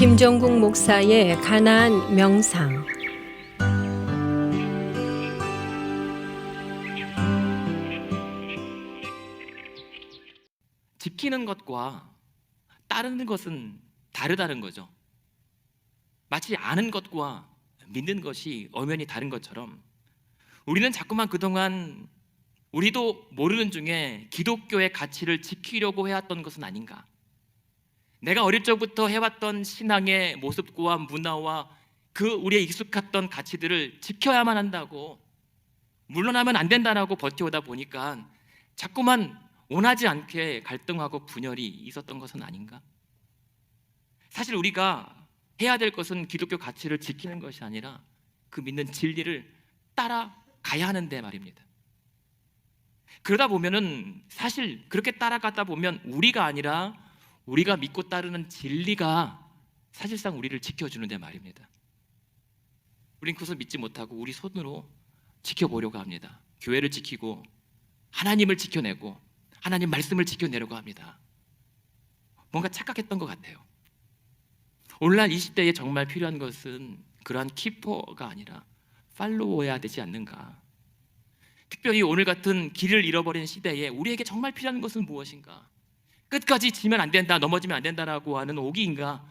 김종국 목사의 가나안 명상. 지키는 것과 따르는 것은 다르다는 거죠. 마치 아는 것과 믿는 것이 엄연히 다른 것처럼 우리는 자꾸만 그동안 우리도 모르는 중에 기독교의 가치를 지키려고 해왔던 것은 아닌가. 내가 어릴 적부터 해왔던 신앙의 모습과 문화와 그 우리의 익숙했던 가치들을 지켜야만 한다고, 물러나면 안 된다라고 버텨오다 보니까 자꾸만 원하지 않게 갈등하고 분열이 있었던 것은 아닌가. 사실 우리가 해야 될 것은 기독교 가치를 지키는 것이 아니라 그 믿는 진리를 따라가야 하는데 말입니다. 그러다 보면은 사실 그렇게 따라가다 보면 우리가 아니라 우리가 믿고 따르는 진리가 사실상 우리를 지켜주는데 말입니다. 우린 그것을 믿지 못하고 우리 손으로 지켜보려고 합니다. 교회를 지키고 하나님을 지켜내고 하나님 말씀을 지켜내려고 합니다. 뭔가 착각했던 것 같아요. 오늘날 20대에 정말 필요한 것은 그러한 키퍼가 아니라 팔로워여야 되지 않는가. 특별히 오늘 같은 길을 잃어버린 시대에 우리에게 정말 필요한 것은 무엇인가? 끝까지 지면 안 된다, 넘어지면 안 된다라고 하는 오기인가?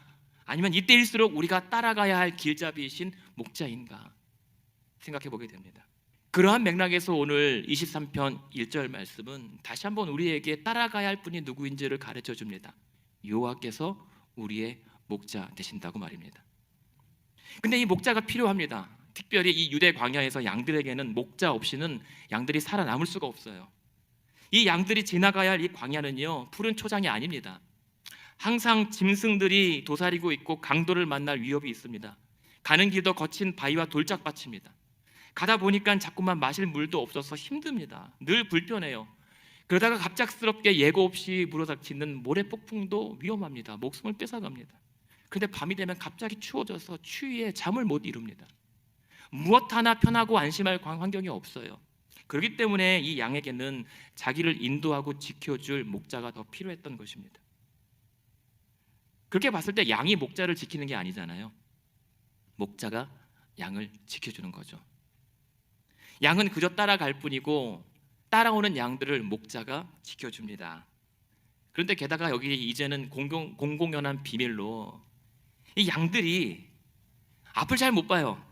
아니면 이때일수록 우리가 따라가야 할 길잡이이신 목자인가? 생각해 보게 됩니다. 그러한 맥락에서 오늘 23편 1절 말씀은 다시 한번 우리에게 따라가야 할 분이 누구인지를 가르쳐 줍니다. 여호와께서 우리의 목자 되신다고 말입니다. 근데 이 목자가 필요합니다. 특별히 이 유대 광야에서 양들에게는 목자 없이는 양들이 살아남을 수가 없어요. 이 양들이 지나가야 할 이 광야는요, 푸른 초장이 아닙니다. 항상 짐승들이 도사리고 있고 강도를 만날 위협이 있습니다. 가는 길도 거친 바위와 돌짝밭입니다. 가다 보니까 자꾸만 마실 물도 없어서 힘듭니다. 늘 불편해요. 그러다가 갑작스럽게 예고 없이 불어닥치는 모래폭풍도 위험합니다. 목숨을 뺏어갑니다. 그런데 밤이 되면 갑자기 추워져서 추위에 잠을 못 이룹니다. 무엇 하나 편하고 안심할 환경이 없어요. 그렇기 때문에 이 양에게는 자기를 인도하고 지켜줄 목자가 더 필요했던 것입니다. 그렇게 봤을 때 양이 목자를 지키는 게 아니잖아요. 목자가 양을 지켜주는 거죠. 양은 그저 따라갈 뿐이고 따라오는 양들을 목자가 지켜줍니다. 그런데 게다가 여기 이제는 공공연한 비밀로 이 양들이 앞을 잘 못 봐요.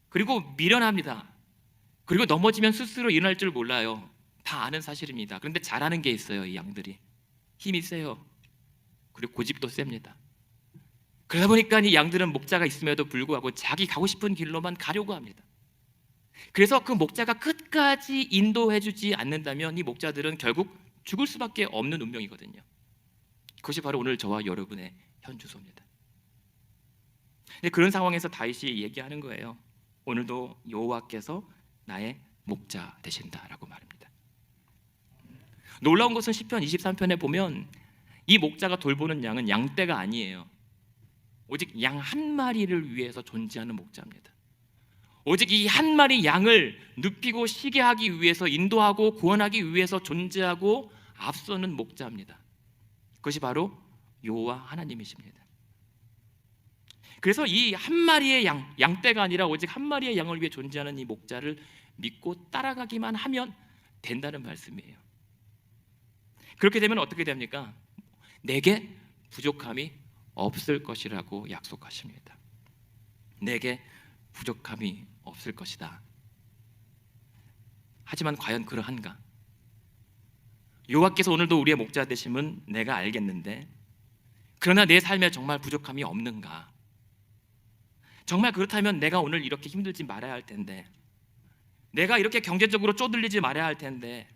그리고 미련합니다. 그리고 넘어지면 스스로 일어날 줄 몰라요. 다 아는 사실입니다. 그런데 잘하는 게 있어요. 이 양들이 힘이 세요. 그리고 고집도 셉니다. 그러다 보니까 이 양들은 목자가 있음에도 불구하고 자기 가고 싶은 길로만 가려고 합니다. 그래서 그 목자가 끝까지 인도해주지 않는다면 이 목자들은 결국 죽을 수밖에 없는 운명이거든요. 그것이 바로 오늘 저와 여러분의 현주소입니다. 그런 상황에서 다윗이 얘기하는 거예요. 오늘도 여호와께서 나의 목자 되신다라고 말합니다. 놀라운 것은 시편 23편에 보면 이 목자가 돌보는 양은 양떼가 아니에요. 오직 양 한 마리를 위해서 존재하는 목자입니다. 오직 이 한 마리 양을 눕히고 쉬게 하기 위해서, 인도하고 구원하기 위해서 존재하고 앞서는 목자입니다. 그것이 바로 여호와 하나님이십니다. 그래서 이 한 마리의 양떼가 아니라 오직 한 마리의 양을 위해 존재하는 이 목자를 믿고 따라가기만 하면 된다는 말씀이에요. 그렇게 되면 어떻게 됩니까? 내게 부족함이 없을 것이라고 약속하십니다. 내게 부족함이 없을 것이다. 하지만 과연 그러한가? 여호와께서 오늘도 우리의 목자 되심은 내가 알겠는데, 그러나 내 삶에 정말 부족함이 없는가? 정말 그렇다면 내가 오늘 이렇게 힘들지 말아야 할 텐데, 내가 이렇게 경제적으로 쪼들리지 말아야 할 텐데,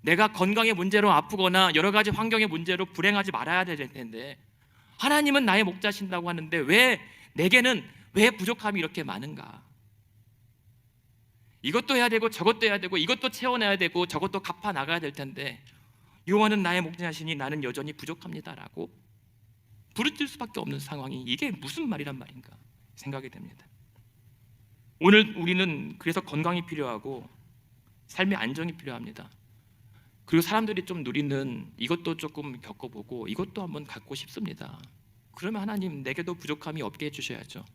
내가 건강의 문제로 아프거나 여러 가지 환경의 문제로 불행하지 말아야 될 텐데, 하나님은 나의 목자신다고 하는데 왜 내게는 왜 부족함이 이렇게 많은가? 이것도 해야 되고 저것도 해야 되고 이것도 채워내야 되고 저것도 갚아 나가야 될 텐데 여호와는 나의 목자시니 나는 여전히 부족합니다라고 부르짖을 수밖에 없는 상황이, 이게 무슨 말이란 말인가 생각이 됩니다. 오늘 우리는 그래서 건강이 필요하고 삶의 안정이 필요합니다. 그리고 사람들이 좀 누리는 이것도 조금 겪어보고 이것도 한번 갖고 싶습니다. 그러면 하나님 내게도 부족함이 없게 해주셔야죠.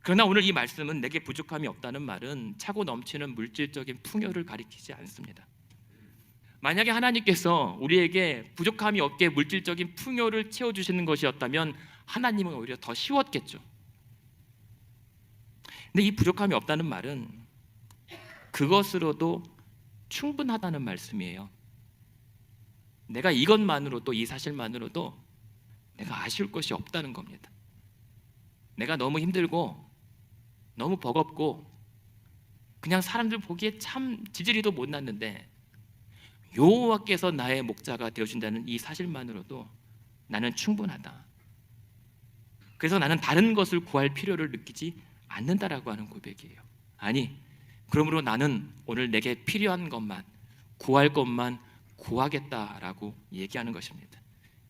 그러나 오늘 이 말씀은 내게 부족함이 없다는 말은 차고 넘치는 물질적인 풍요를 가리키지 않습니다. 만약에 하나님께서 우리에게 부족함이 없게 물질적인 풍요를 채워주시는 것이었다면 하나님은 오히려 더 쉬웠겠죠. 근데 이 부족함이 없다는 말은 그것으로도 충분하다는 말씀이에요. 내가 이것만으로도, 이 사실만으로도 내가 아쉬울 것이 없다는 겁니다. 내가 너무 힘들고 너무 버겁고 그냥 사람들 보기에 참 지지리도 못 났는데 여호와께서 나의 목자가 되어준다는 이 사실만으로도 나는 충분하다. 그래서 나는 다른 것을 구할 필요를 느끼지 않는다라고 하는 고백이에요. 아니, 그러므로 나는 오늘 내게 필요한 것만, 구할 것만 구하겠다라고 얘기하는 것입니다.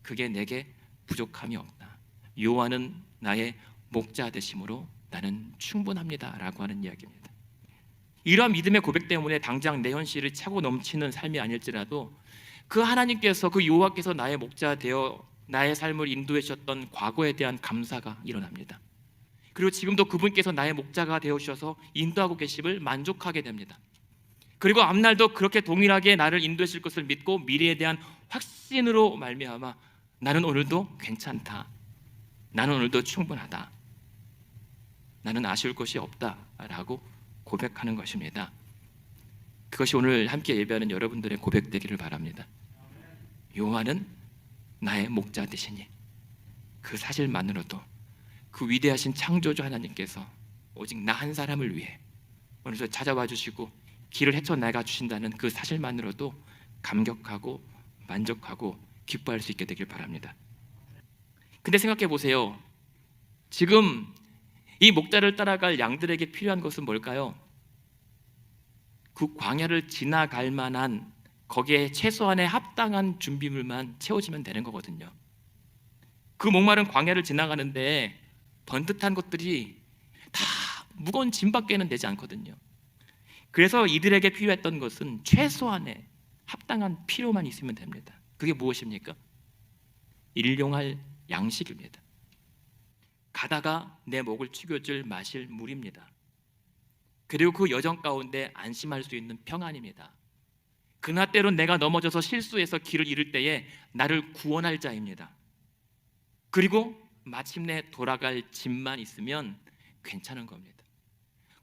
그게 내게 부족함이 없다. 여호와는 나의 목자 되심으로 나는 충분합니다라고 하는 이야기입니다. 이러한 믿음의 고백 때문에 당장 내 현실이 차고 넘치는 삶이 아닐지라도 그 하나님께서, 그 여호와께서 나의 목자 되어 나의 삶을 인도해 주셨던 과거에 대한 감사가 일어납니다. 그리고 지금도 그분께서 나의 목자가 되어 주셔서 인도하고 계심을 만족하게 됩니다. 그리고 앞날도 그렇게 동일하게 나를 인도해 주실 것을 믿고 미래에 대한 확신으로 말미암아 나는 오늘도 괜찮다, 나는 오늘도 충분하다, 나는 아쉬울 것이 없다라고 고백하는 것입니다. 그것이 오늘 함께 예배하는 여러분들의 고백 되기를 바랍니다. 여호와는 나의 목자 되시니 그 사실만으로도 그 위대하신 창조주 하나님께서 오직 나 한 사람을 위해 오늘도 찾아와 주시고 길을 헤쳐나가 주신다는 그 사실만으로도 감격하고 만족하고 기뻐할 수 있게 되길 바랍니다. 근데 생각해 보세요. 지금 이 목자를 따라갈 양들에게 필요한 것은 뭘까요? 그 광야를 지나갈 만한, 거기에 최소한의 합당한 준비물만 채워지면 되는 거거든요. 그 목마른 광야를 지나가는데 번듯한 것들이 다 무거운 짐밖에는 되지 않거든요. 그래서 이들에게 필요했던 것은 최소한의 합당한 필요만 있으면 됩니다. 그게 무엇입니까? 일용할 양식입니다. 가다가 내 목을 축여줄 마실 물입니다. 그리고 그 여정 가운데 안심할 수 있는 평안입니다. 그나 때론 내가 넘어져서 실수해서 길을 잃을 때에 나를 구원할 자입니다. 그리고 마침내 돌아갈 집만 있으면 괜찮은 겁니다.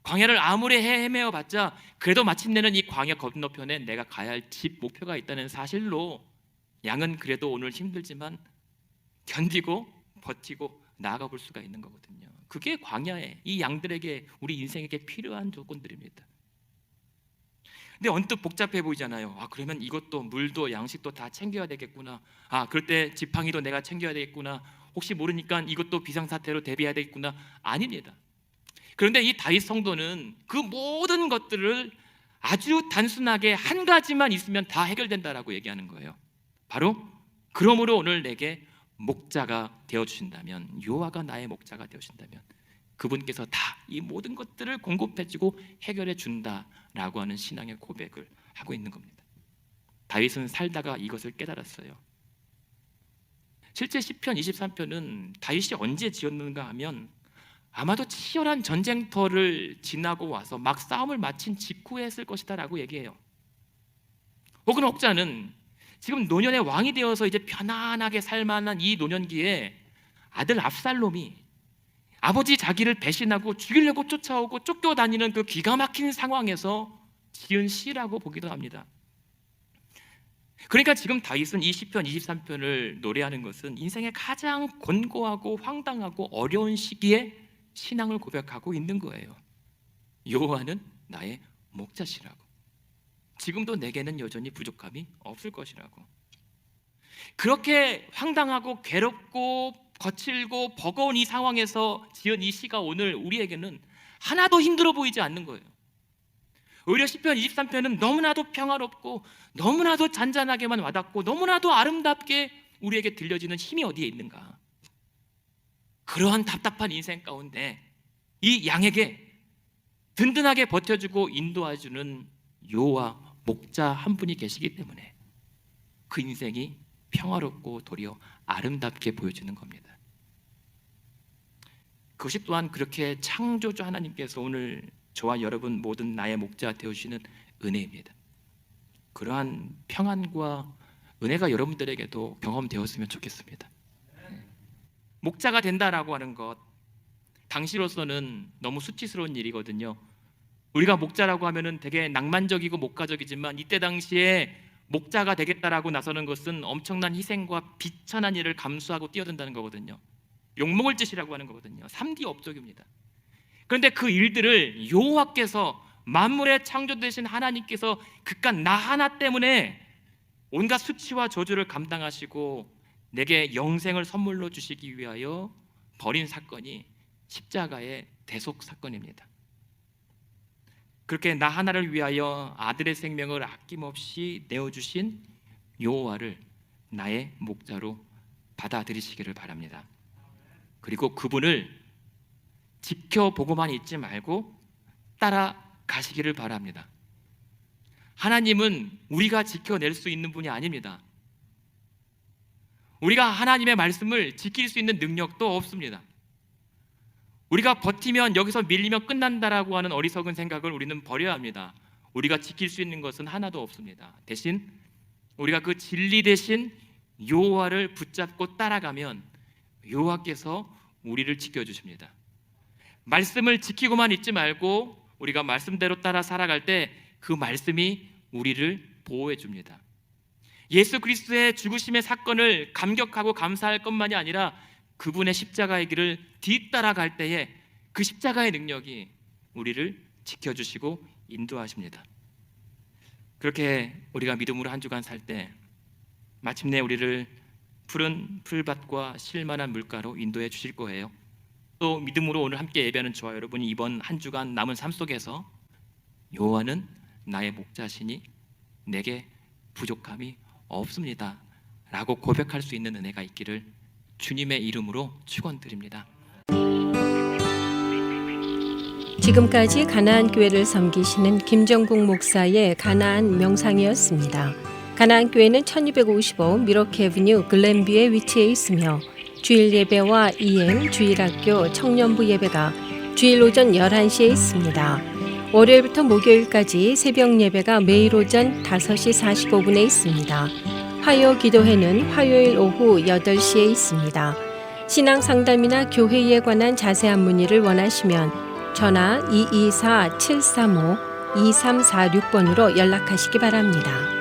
광야를 아무리 헤매어 봤자 그래도 마침내는 이 광야 건너편에 내가 가야 할 집 목표가 있다는 사실로 양은 그래도 오늘 힘들지만 견디고 버티고 나아가 볼 수가 있는 거거든요. 그게 광야에 이 양들에게, 우리 인생에게 필요한 조건들입니다. 근데 언뜻 복잡해 보이잖아요. 그러면 이것도 물도 양식도 다 챙겨야 되겠구나. 그럴 때 지팡이도 내가 챙겨야 되겠구나. 혹시 모르니까 이것도 비상사태로 대비해야 되겠구나. 아닙니다. 그런데 이 다윗 성도는 그 모든 것들을 아주 단순하게 한 가지만 있으면 다 해결된다라고 얘기하는 거예요. 바로 그러므로 오늘 내게 목자가 되어주신다면, 여호와가 나의 목자가 되어주신다면 그분께서 다 이 모든 것들을 공급해주고 해결해 준다라고 하는 신앙의 고백을 하고 있는 겁니다. 다윗은 살다가 이것을 깨달았어요. 실제 시편 23편은 다윗이 언제 지었는가 하면 아마도 치열한 전쟁터를 지나고 와서 막 싸움을 마친 직후에 했을 것이다 라고 얘기해요. 혹은 혹자는 지금 노년의 왕이 되어서 이제 편안하게 살만한 이 노년기에 아들 압살롬이 아버지 자기를 배신하고 죽이려고 쫓아오고 쫓겨다니는 그 기가 막힌 상황에서 지은 시라고 보기도 합니다. 그러니까 지금 다윗은 이 시편 23편을 노래하는 것은 인생의 가장 곤고하고 황당하고 어려운 시기에 신앙을 고백하고 있는 거예요. 여호와는 나의 목자시라고, 지금도 내게는 여전히 부족함이 없을 것이라고. 그렇게 황당하고 괴롭고 거칠고 버거운 이 상황에서 지은 이 시가 오늘 우리에게는 하나도 힘들어 보이지 않는 거예요. 오히려 시편 23편은 너무나도 평화롭고 너무나도 잔잔하게만 와닿고 너무나도 아름답게 우리에게 들려지는 힘이 어디에 있는가. 그러한 답답한 인생 가운데 이 양에게 든든하게 버텨주고 인도해주는 여호와 목자 한 분이 계시기 때문에 그 인생이 평화롭고 도리어 아름답게 보여주는 겁니다. 그것이 또한 그렇게 창조주 하나님께서 오늘 저와 여러분 모든 나의 목자 되어주시는 은혜입니다. 그러한 평안과 은혜가 여러분들에게도 경험되었으면 좋겠습니다. 목자가 된다라고 하는 것, 당시로서는 너무 수치스러운 일이거든요. 우리가 목자라고 하면은 되게 낭만적이고 목가적이지만 이때 당시에 목자가 되겠다라고 나서는 것은 엄청난 희생과 비천한 일을 감수하고 뛰어든다는 거거든요. 욕먹을 짓이라고 하는 거거든요. 3D 업적입니다. 그런데 그 일들을 여호와께서 만물의 창조되신 하나님께서 그깟 나 하나 때문에 온갖 수치와 저주를 감당하시고 내게 영생을 선물로 주시기 위하여 벌인 사건이 십자가의 대속 사건입니다. 그렇게 나 하나를 위하여 아들의 생명을 아낌없이 내어주신 여호와를 나의 목자로 받아들이시기를 바랍니다. 그리고 그분을 지켜보고만 있지 말고 따라가시기를 바랍니다. 하나님은 우리가 지켜낼 수 있는 분이 아닙니다. 우리가 하나님의 말씀을 지킬 수 있는 능력도 없습니다. 우리가 버티면 여기서 밀리면 끝난다라고 하는 어리석은 생각을 우리는 버려야 합니다. 우리가 지킬 수 있는 것은 하나도 없습니다. 대신 우리가 그 진리 대신 여호와를 붙잡고 따라가면 여호와께서 우리를 지켜주십니다. 말씀을 지키고만 있지 말고 우리가 말씀대로 따라 살아갈 때 그 말씀이 우리를 보호해 줍니다. 예수 그리스도의 죽으심의 사건을 감격하고 감사할 것만이 아니라 그분의 십자가의 길을 뒤따라갈 때에 그 십자가의 능력이 우리를 지켜주시고 인도하십니다. 그렇게 우리가 믿음으로 한 주간 살 때 마침내 우리를 푸른 풀밭과 쉴만한 물가로 인도해 주실 거예요. 또 믿음으로 오늘 함께 예배하는 저와 여러분이 이번 한 주간 남은 삶 속에서 여호와는 나의 목자시니 내게 부족함이 없습니다 라고 고백할 수 있는 은혜가 있기를 주님의 이름으로 축원드립니다. 지금까지 가나안 교회를 섬기시는 김정국 목사의 가나안 명상이었습니다. 가나안 교회는 1255 미러키 애비뉴 글렌뷰에 위치해 있으며 주일 예배와 EM 주일학교 청년부 예배가 주일 오전 11시에 있습니다. 월요일부터 목요일까지 새벽 예배가 매일 오전 5시 45분에 있습니다. 화요 기도회는 화요일 오후 8시에 있습니다. 신앙 상담이나 교회에 관한 자세한 문의를 원하시면 전화 224-735-2346번으로 연락하시기 바랍니다.